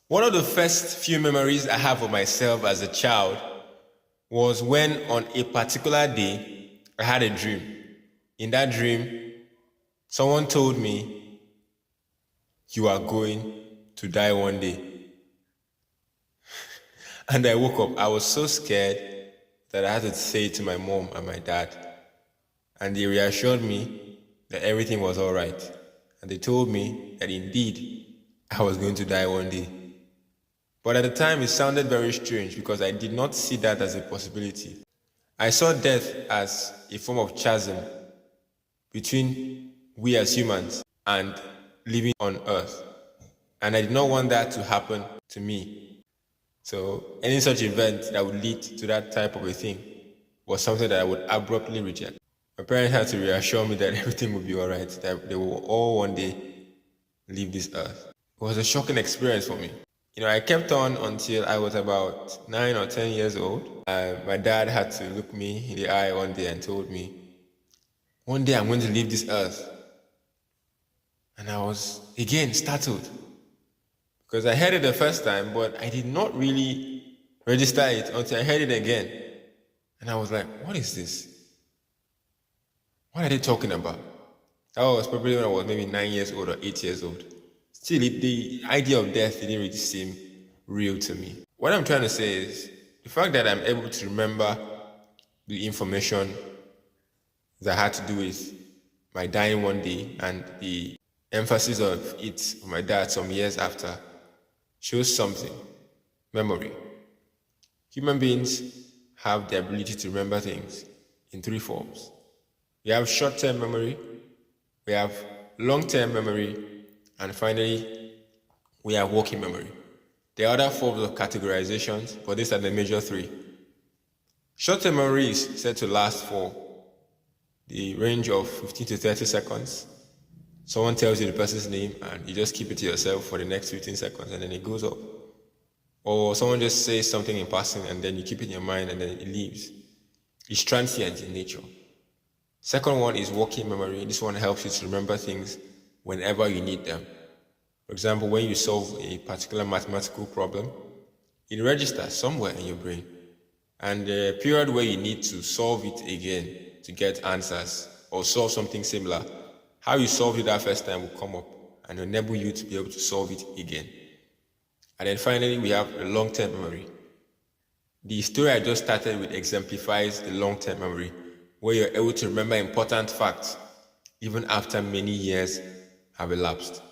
One of the first few memories I have of myself as a child was when on a particular day I had a dream. In that dream, someone told me, "You are going to die one day." And I woke up. I was so scared that I had to say it to my mom and my dad. And they reassured me that everything was all right. And they told me that indeed I was going to die one day. But at the time, it sounded very strange because I did not see that as a possibility. I saw death as a form of chasm between we as humans and living on earth. And I did not want that to happen to me. So any such event that would lead to that type of a thing was something that I would abruptly reject. My parents had to reassure me that everything would be all right, that they will all one day leave this earth. It was a shocking experience for me. I kept on until I was about 9 or 10 years old. My dad had to look me in the eye one day and told me, "One day I'm going to leave this earth." And I was, again, startled. Because I heard it the first time, but I did not really register it until I heard it again. And I was like, what is this? What are they talking about? That was probably when I was maybe 9 years old or 8 years old. Still, the idea of death didn't really seem real to me. What I'm trying to say is, the fact that I'm able to remember the information that had to do with my dying one day and the emphasis of it for my dad some years after shows something. Memory. Human beings have the ability to remember things in three forms. We have short-term memory, we have long-term memory, and finally, we have working memory. There are other forms of categorizations, but these are the major three. Short-term memory is said to last for the range of 15 to 30 seconds. Someone tells you the person's name and you just keep it to yourself for the next 15 seconds and then it goes up. Or someone just says something in passing and then you keep it in your mind and then it leaves. It's transient in nature. Second one is working memory. This one helps you to remember things whenever you need them. For example, when you solve a particular mathematical problem, it registers somewhere in your brain. And the period where you need to solve it again to get answers or solve something similar, how you solved it that first time will come up and enable you to be able to solve it again. And then finally, we have a long-term memory. The story I just started with exemplifies the long-term memory, where you're able to remember important facts even after many years have elapsed.